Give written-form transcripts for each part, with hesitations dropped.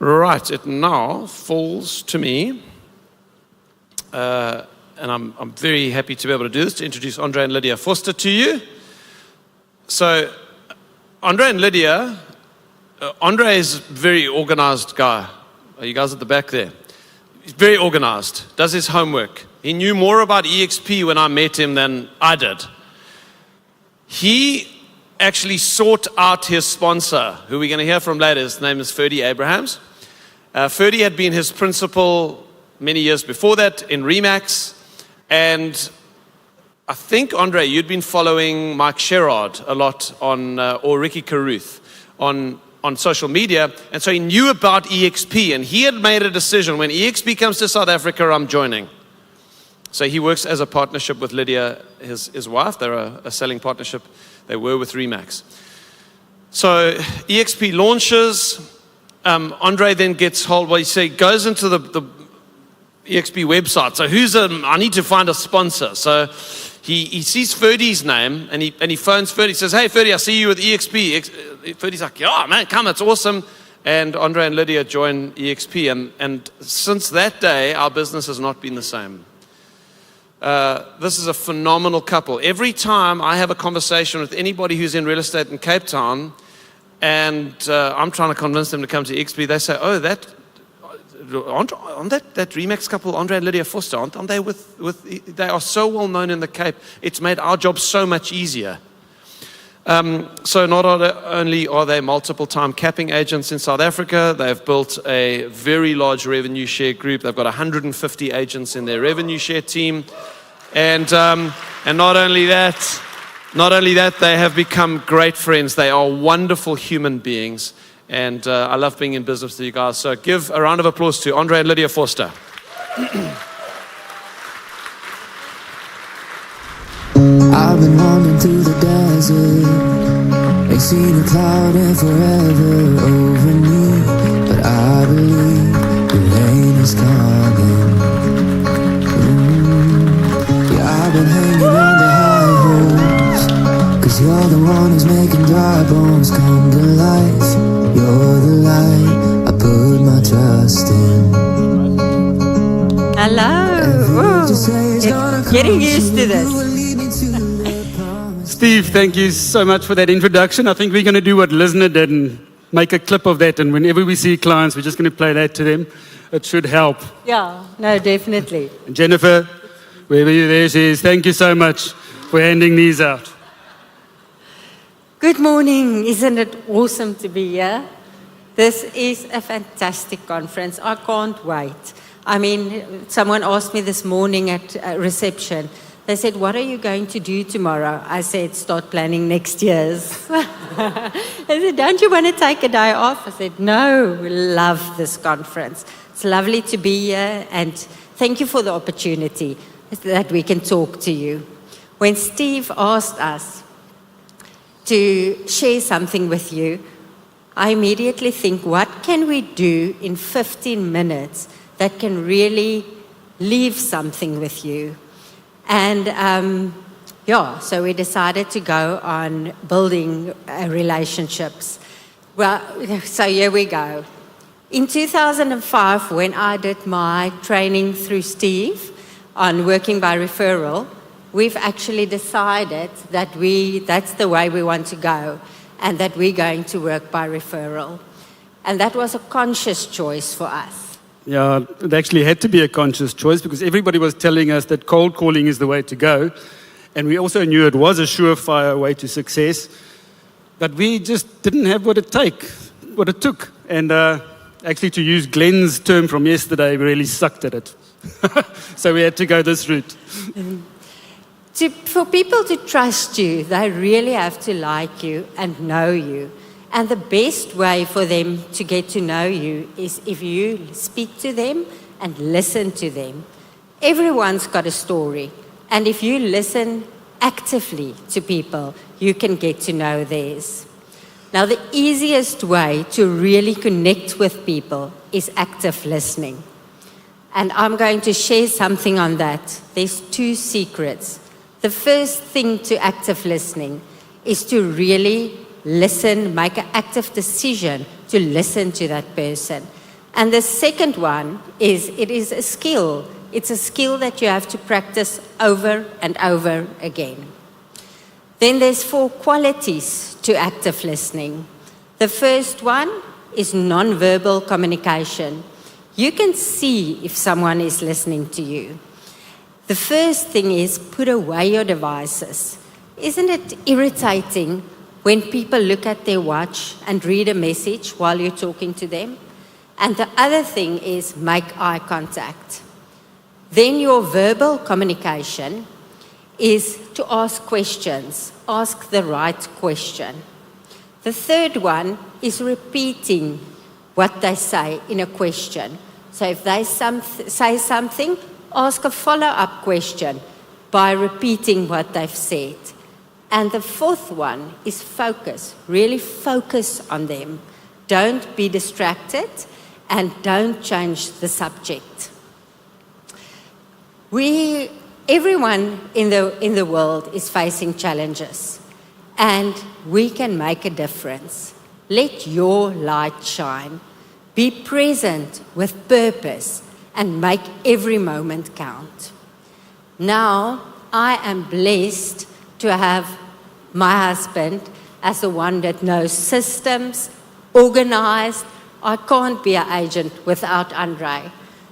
Right, it now falls to me, and I'm very happy to be able to do this, to introduce Andre and Lydia Vorster to you. So, Andre and Lydia, Andre is a very organized guy. Are you guys at the back there? He's very organized, does his homework. He knew more about EXP when I met him than I did. He actually sought out his sponsor, who we're going to hear from later. His name is Ferdy Abrahams. Ferdy had been his principal many years before that in Remax. And I think, Andre, you'd been following Mike Sherrod a lot on, or Ricky Caruth on social media. And so he knew about EXP. And he had made a decision, when EXP comes to South Africa, I'm joining. So he works as a partnership with Lydia, his wife. They're a selling partnership. They were with Remax. So EXP launches. Andre then gets hold, he goes into the EXP website. So I need to find a sponsor. So he sees Ferdy's name and he phones Ferdy. He says, hey Ferdy, I see you with EXP. Ferdy's like, yeah man, come, that's awesome. And Andre and Lydia join EXP. And since that day, our business has not been the same. This is a phenomenal couple. Every time I have a conversation with anybody who's in real estate in Cape Town, and I'm trying to convince them to come to EXP, they say, oh, that Remax couple, Andre and Lydia Vorster, aren't they they are so well known in the Cape, it's made our job so much easier. So not only are they multiple time capping agents in South Africa, they've built a very large revenue share group. They've got 150 agents in their revenue share team. And not only that, they have become great friends. They are wonderful human beings. And I love being in business with you guys. So give a round of applause to Andre and Lydia Vorster. I've been wandering through the desert, ain't seen a cloud in forever over me, but I believe the rain is coming. Yeah, I've been hanging on the high hopes, 'cause you're the one who's making dry bones come to life. You're the light I put my trust in. Hello. Getting used to this. Steve, thank you so much for that introduction. I think we're going to do what Lisner did and make a clip of that. And whenever we see clients, we're just going to play that to them. It should help. Yeah, no, definitely. And Jennifer, wherever you're there, she is. Thank you so much for handing these out. Good morning. Isn't it awesome to be here? This is a fantastic conference. I can't wait. I mean, someone asked me this morning at reception. They said, what are you going to do tomorrow? I said, start planning next year's. They said, don't you want to take a day off? I said, no, we love this conference. It's lovely to be here, and thank you for the opportunity that we can talk to you. When Steve asked us to share something with you, I immediately think, what can we do in 15 minutes that can really leave something with you? And so we decided to go on building relationships. Well, so here we go. In 2005, when I did my training through Steve on working by referral, we've actually decided that that's the way we want to go, and that we're going to work by referral. And that was a conscious choice for us. Yeah, it actually had to be a conscious choice because everybody was telling us that cold calling is the way to go. And we also knew it was a surefire way to success. But we just didn't have what it took. And actually, to use Glenn's term from yesterday, we really sucked at it. So we had to go this route. For people to trust you, they really have to like you and know you. And the best way for them to get to know you is if you speak to them and listen to them. Everyone's got a story. And if you listen actively to people, you can get to know theirs. Now, the easiest way to really connect with people is active listening. And I'm going to share something on that. There's 2 secrets. The first thing to active listening is to really listen, make an active decision to listen to that person. And the second one is, it is a skill. It's a skill that you have to practice over and over again. Then there's 4 qualities to active listening. The first one is non-verbal communication. You can see if someone is listening to you. The first thing is put away your devices. Isn't it irritating when people look at their watch and read a message while you're talking to them? And the other thing is make eye contact. Then your verbal communication is to ask questions. Ask the right question. The third one is repeating what they say in a question. So if they say something, ask a follow-up question by repeating what they've said. And the fourth one is focus. Really focus on them. Don't be distracted and don't change the subject. Everyone in the world is facing challenges, and we can make a difference. Let your light shine. Be present with purpose and make every moment count. Now, I am blessed to have my husband as the one that knows systems, organized. I can't be an agent without Andre.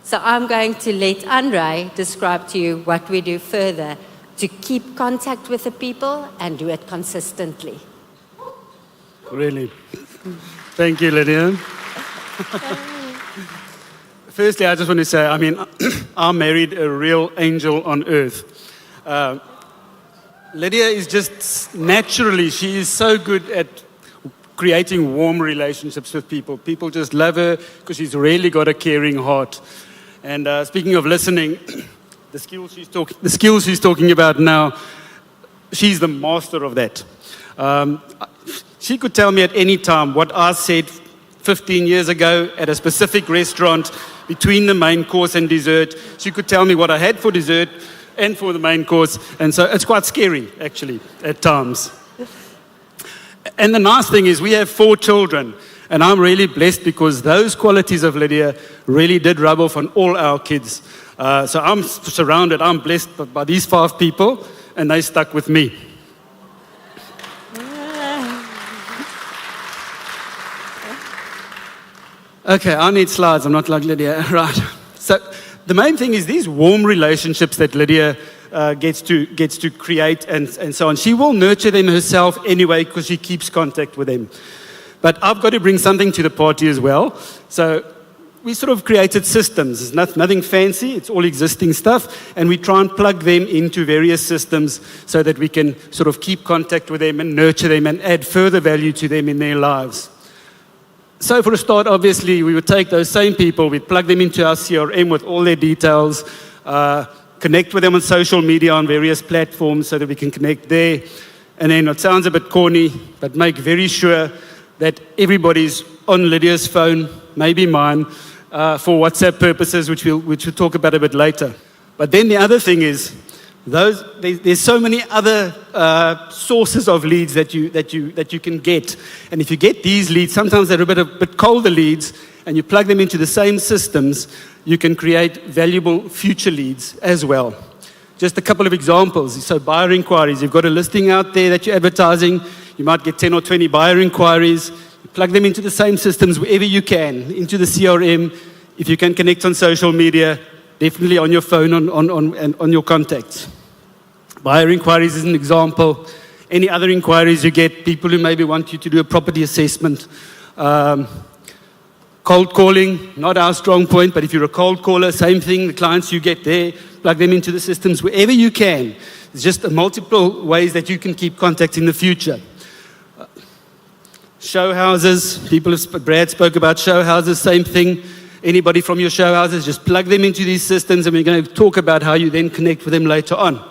So I'm going to let Andre describe to you what we do further to keep contact with the people and do it consistently. Really. Thank you, Lydia. Firstly, I just want to say, I married a real angel on earth. Lydia is just naturally, she is so good at creating warm relationships with people. People just love her because she's really got a caring heart. And speaking of listening, the skills she's talking about now, she's the master of that. She could tell me at any time what I said 15 years ago at a specific restaurant between the main course and dessert. She could tell me what I had for dessert and for the main course. And so it's quite scary, actually, at times. And the nice thing is we have 4 children. And I'm really blessed because those qualities of Lydia really did rub off on all our kids. So I'm surrounded, I'm blessed by these 5 people, and they stuck with me. Okay, I need slides. I'm not like Lydia. Right. So the main thing is these warm relationships that Lydia gets to create and so on. She will nurture them herself anyway because she keeps contact with them. But I've got to bring something to the party as well. So we sort of created systems. It's nothing fancy. It's all existing stuff. And we try and plug them into various systems so that we can sort of keep contact with them and nurture them and add further value to them in their lives. So for a start, obviously, we would take those same people, we'd plug them into our CRM with all their details, connect with them on social media on various platforms so that we can connect there. And then it sounds a bit corny, but make very sure that everybody's on Lydia's phone, maybe mine, for WhatsApp purposes, which we'll talk about a bit later. But then the other thing is, there's so many other sources of leads that you can get. And if you get these leads, sometimes they're a bit colder leads, and you plug them into the same systems, you can create valuable future leads as well. Just a couple of examples. So buyer inquiries. You've got a listing out there that you're advertising. You might get 10 or 20 buyer inquiries. You plug them into the same systems wherever you can, into the CRM. If you can connect on social media, definitely on your phone, on your contacts. Buyer inquiries is an example. Any other inquiries you get, people who maybe want you to do a property assessment. Cold calling, not our strong point, but if you're a cold caller, same thing. The clients you get there, plug them into the systems wherever you can. There's just multiple ways that you can keep contact in the future. Show houses, Brad spoke about show houses, same thing. Anybody from your show houses, just plug them into these systems, and we're going to talk about how you then connect with them later on.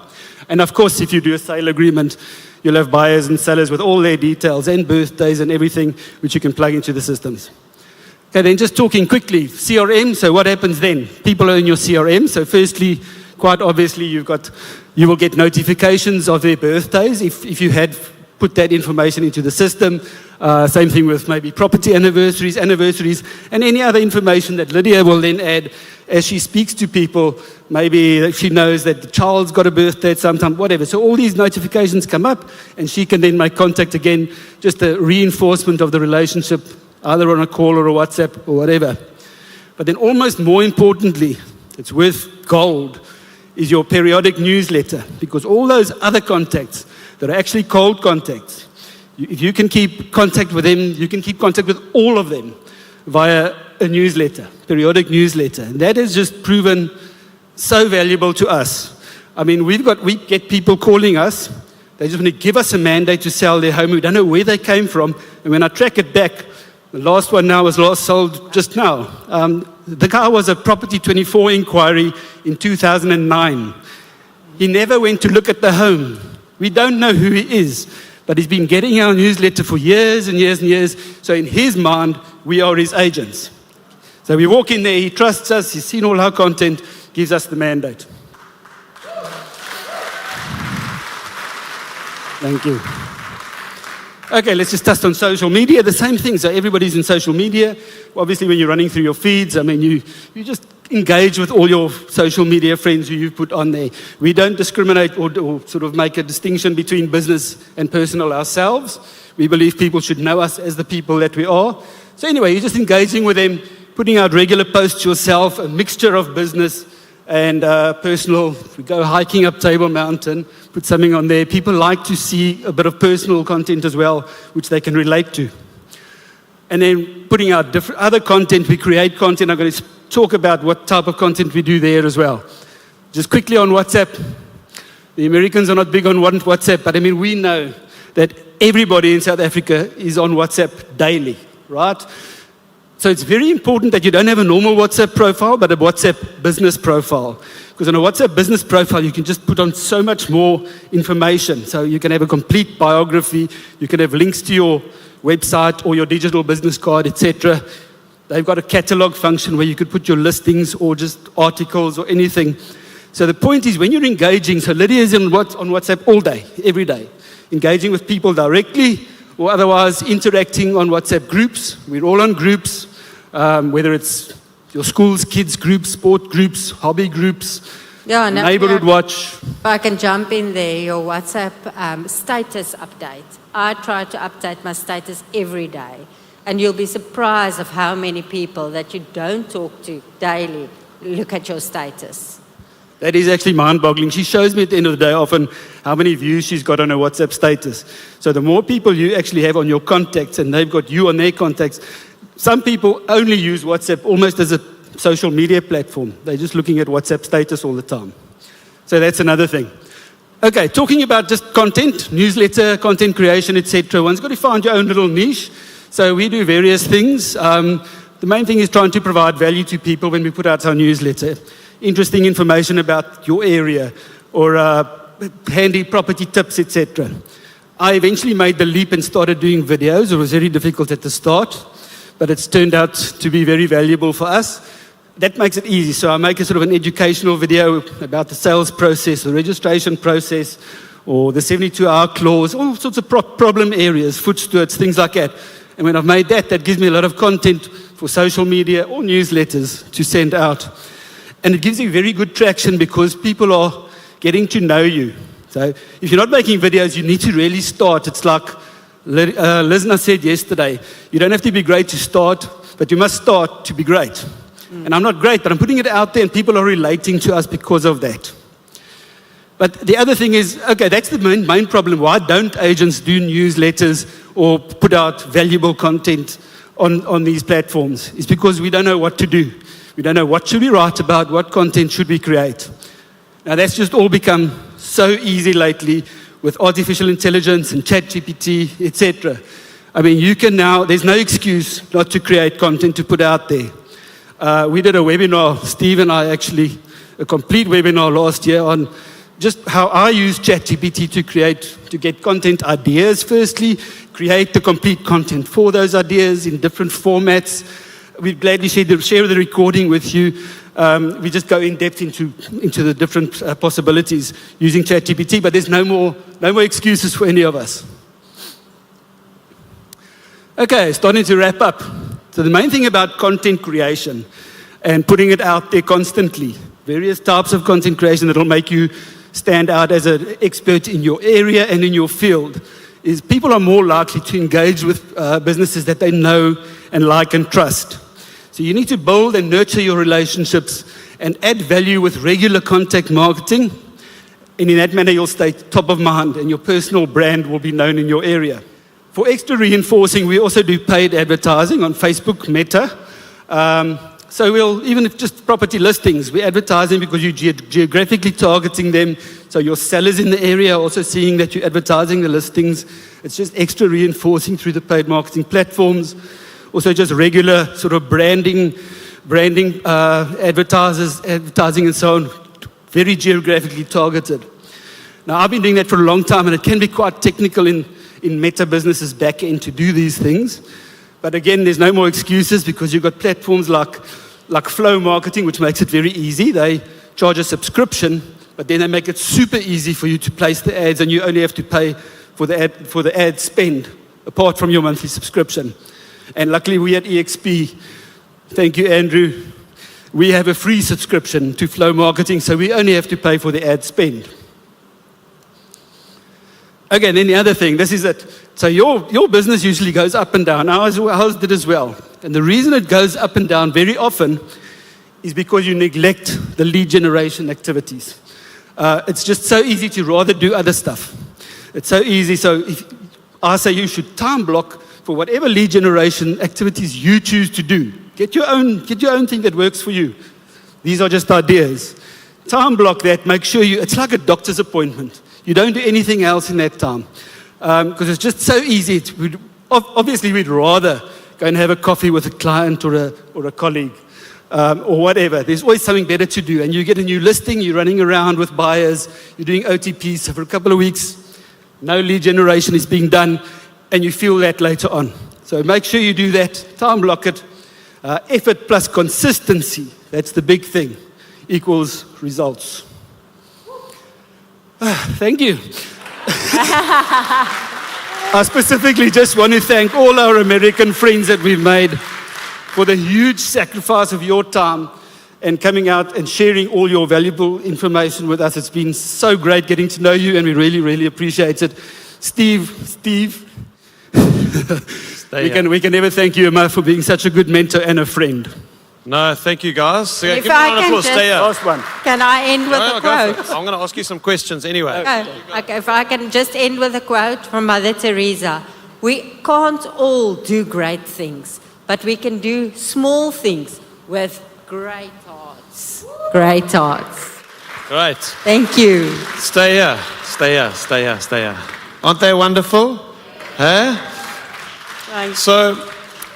And of course, if you do a sale agreement, you'll have buyers and sellers with all their details and birthdays and everything, which you can plug into the systems. Okay, then just talking quickly, CRM, so what happens then? People are in your CRM, so firstly, quite obviously, you will get notifications of their birthdays if you had put that information into the system. Same thing with maybe property anniversaries, and any other information that Lydia will then add as she speaks to people. Maybe she knows that the child's got a birthday at some time, whatever. So all these notifications come up, and she can then make contact again, just a reinforcement of the relationship, either on a call or a WhatsApp or whatever. But then almost more importantly, it's worth gold, is your periodic newsletter, because all those other contacts that are actually cold contacts, if you can keep contact with them, you can keep contact with all of them via a newsletter, periodic newsletter. And that has just proven so valuable to us. I mean, we get people calling us. They just want to give us a mandate to sell their home. We don't know where they came from. And when I track it back, the last one now was last sold just now. The guy was a Property24 inquiry in 2009. He never went to look at the home. We don't know who he is. But he's been getting our newsletter for years and years and years. So in his mind, we are his agents. So we walk in there, he trusts us, he's seen all our content, gives us the mandate. Thank you. Okay, let's just touch on social media. The same thing. So everybody's in social media. Obviously, when you're running through your feeds, I mean, you just engage with all your social media friends who you've put on there. We don't discriminate or sort of make a distinction between business and personal ourselves. We believe people should know us as the people that we are. So anyway, you're just engaging with them, putting out regular posts yourself, a mixture of business and personal. If we go hiking up Table Mountain, put something on there. People like to see a bit of personal content as well, which they can relate to. And then putting out different other content. We create content. I'm going to talk about what type of content we do there as well. Just quickly on WhatsApp. The Americans are not big on WhatsApp, but I mean, we know that everybody in South Africa is on WhatsApp daily, right? So it's very important that you don't have a normal WhatsApp profile, but a WhatsApp business profile. Because on a WhatsApp business profile, you can just put on so much more information. So you can have a complete biography, you can have links to your website or your digital business card, etc. They've got a catalog function where you could put your listings or just articles or anything. So the point is, when you're engaging, so Lydia is on WhatsApp all day, every day, engaging with people directly or otherwise interacting on WhatsApp groups. We're all on groups. Whether it's your school's kids groups, sport groups, hobby groups, neighborhood watch. If I can jump in there, your WhatsApp status update. I try to update my status every day. And you'll be surprised of how many people that you don't talk to daily look at your status. That is actually mind-boggling. She shows me at the end of the day often how many views she's got on her WhatsApp status. So the more people you actually have on your contacts and they've got you on their contacts. Some people only use WhatsApp almost as a social media platform. They're just looking at WhatsApp status all the time. So that's another thing. Okay, talking about just content, newsletter, content creation, etc. One's got to find your own little niche. So we do various things. The main thing is trying to provide value to people when we put out our newsletter. Interesting information about your area or handy property tips, etc. I eventually made the leap and started doing videos. It was very difficult at the start, but it's turned out to be very valuable for us. That makes it easy. So I make a sort of an educational video about the sales process, the registration process, or the 72-hour clause, all sorts of problem areas, foot stewards, things like that. And when I've made that, that gives me a lot of content for social media or newsletters to send out. And it gives you very good traction because people are getting to know you. So if you're not making videos, you need to really start. It's like Lizna said yesterday, you don't have to be great to start, but you must start to be great. And I'm not great, but I'm putting it out there and people are relating to us because of that. But the other thing is, okay, that's the main problem. Why don't agents do newsletters or put out valuable content on these platforms? It's because we don't know what to do. We don't know what should we write about, what content should we create. Now that's just all become so easy lately with artificial intelligence and ChatGPT, etc. I mean, you can now, there's no excuse not to create content to put out there. We did a webinar, Steve and I actually, a complete webinar last year on just how I use ChatGPT to get content ideas firstly, create the complete content for those ideas in different formats. We'd gladly share the recording with you. We just go in depth into the different possibilities using ChatGPT, but there's no more excuses for any of us. Okay, starting to wrap up. So the main thing about content creation and putting it out there constantly, various types of content creation that will make you stand out as an expert in your area and in your field, is people are more likely to engage with businesses that they know and like and trust. So you need to build and nurture your relationships and add value with regular contact marketing. And in that manner, you'll stay top of mind and your personal brand will be known in your area. For extra reinforcing, we also do paid advertising on Facebook, Meta. So we'll, even if just property listings, we're advertising because you're geographically targeting them. So your sellers in the area are also seeing that you're advertising the listings. It's just extra reinforcing through the paid marketing platforms. Also just regular sort of branding, advertising and so on, very geographically targeted. Now I've been doing that for a long time and it can be quite technical in Meta businesses back end to do these things. But again, there's no more excuses because you've got platforms like Flow Marketing, which makes it very easy. They charge a subscription, but then they make it super easy for you to place the ads, and you only have to pay for the ad spend, apart from your monthly subscription. And luckily, we at EXP, thank you, Andrew, we have a free subscription to Flow Marketing, so we only have to pay for the ad spend. Okay, then the other thing, this is it. So your business usually goes up and down. Ours did as well. And the reason it goes up and down very often is because you neglect the lead generation activities. It's just so easy to rather do other stuff. It's so easy. So if I say you should time block for whatever lead generation activities you choose to do. Get your own thing that works for you. These are just ideas. Time block that. Make sure it's like a doctor's appointment. You don't do anything else in that time. Because it's just so easy. Obviously, we'd rather go and have a coffee with a client or a colleague or whatever. There's always something better to do. And you get a new listing, you're running around with buyers, you're doing OTPs. So for a couple of weeks, no lead generation is being done, and you feel that later on. So make sure you do that. Time block it. Effort plus consistency, that's the big thing, equals results. Thank you. I specifically just want to thank all our American friends that we've made for the huge sacrifice of your time and coming out and sharing all your valuable information with us. It's been so great getting to know you, and we really, really appreciate it. Steve, we can never thank you enough for being such a good mentor and a friend. No, thank you, guys. If Give me I a round of can applause. just- Stay here. Last one. Can I end with a No, go for quote? it. I'm going to ask you some questions anyway. Okay, if I can just end with a quote from Mother Teresa. We can't all do great things, but we can do small things with great hearts. Great hearts. Great. Thank you. Stay here. Stay here. Stay here. Stay here. Aren't they wonderful? Huh? Thanks. So,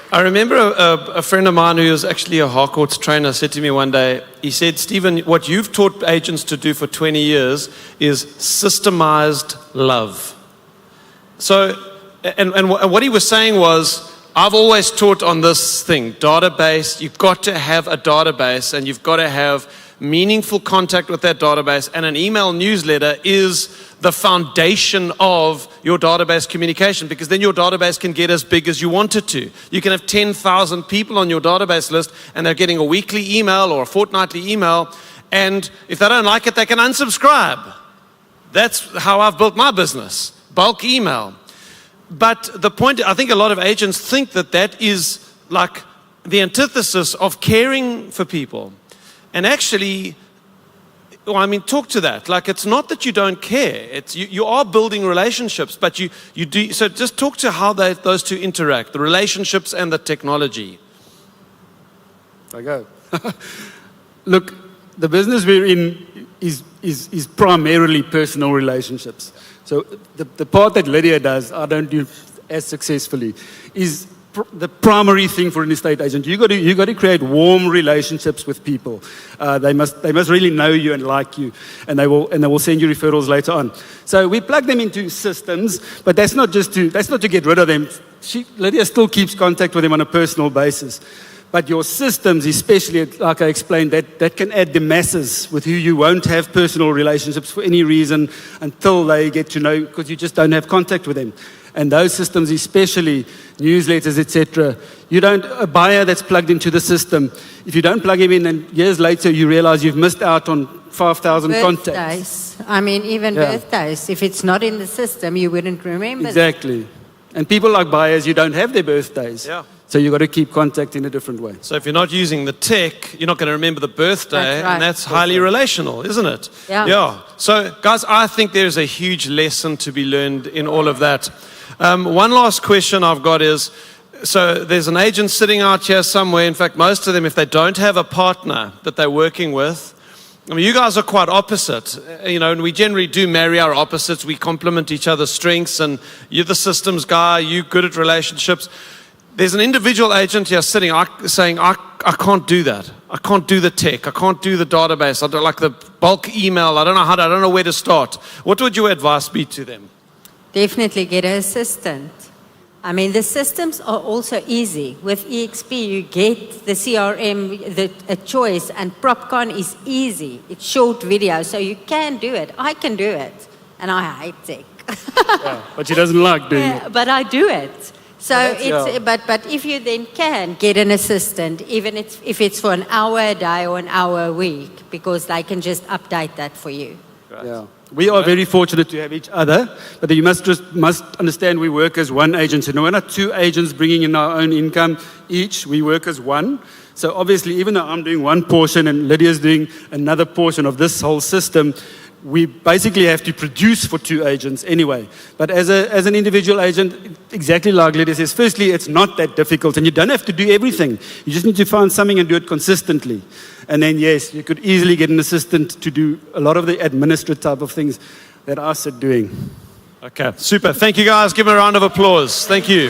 I remember a friend of mine who was actually a Harcourts trainer said to me one day, he said, Stephen, what you've taught agents to do for 20 years is systemized love. So, and what he was saying was, I've always taught on this thing, database. You've got to have a database, and you've got to have meaningful contact with that database, and an email newsletter is the foundation of your database communication, because then your database can get as big as you want it to. You can have 10,000 people on your database list, and they're getting a weekly email or a fortnightly email, and if they don't like it, they can unsubscribe. That's how I've built my business, bulk email. But the point, I think a lot of agents think that is like the antithesis of caring for people. And actually, well, I mean, talk to that. Like, it's not that you don't care. It's you are building relationships, but you do. So just talk to how those two interact, the relationships and the technology. I go. Look, the business we're in is primarily personal relationships. So the part that Lydia does, I don't do as successfully, is the primary thing for an estate agent. You got to create warm relationships with people. They must really know you and like you, and they will send you referrals later on. So we plug them into systems, but that's not to get rid of them. Lydia still keeps contact with them on a personal basis. But your systems, especially, like I explained, that can add the masses with who you won't have personal relationships for any reason until they get to know, because you just don't have contact with them. And those systems, especially newsletters, etc., a buyer that's plugged into the system, if you don't plug him in and years later you realize you've missed out on 5,000 contacts. Birthdays. I mean, even birthdays. If it's not in the system, you wouldn't remember. Exactly. And people like buyers, you don't have their birthdays. Yeah. So you've got to keep contact in a different way. So if you're not using the tech, you're not going to remember the birthday, That's right. and that's highly relational, isn't it? Yeah. So, guys, I think there's a huge lesson to be learned in all of that. One last question I've got is, so there's an agent sitting out here somewhere. In fact, most of them, if they don't have a partner that they're working with, I mean, you guys are quite opposite, and we generally do marry our opposites. We complement each other's strengths, and you're the systems guy, you're good at relationships. There's an individual agent here sitting saying, I can't do that. I can't do the tech. I can't do the database. I don't like the bulk email. I don't know where to start. What would your advice be to them? Definitely get an assistant. I mean, the systems are also easy. With EXP, you get the CRM, a choice, and PropCon is easy. It's short video, so you can do it. I can do it, and I hate tech. But she doesn't like doing it. But I do it. So but if you then can get an assistant, even if it's for an hour a day or an hour a week, because they can just update that for you. Right. Yeah. We are very fortunate to have each other, but you must understand we work as one agency. No, we're not two agents bringing in our own income each. We work as one. So obviously, even though I'm doing one portion and Lydia's doing another portion of this whole system, we basically have to produce for two agents anyway. But as an individual agent, exactly like Lydia says, firstly, it's not that difficult, and you don't have to do everything. You just need to find something and do it consistently. And then, yes, you could easily get an assistant to do a lot of the administrative type of things that I sit doing. Okay, super. Thank you, guys. Give them a round of applause. Thank you.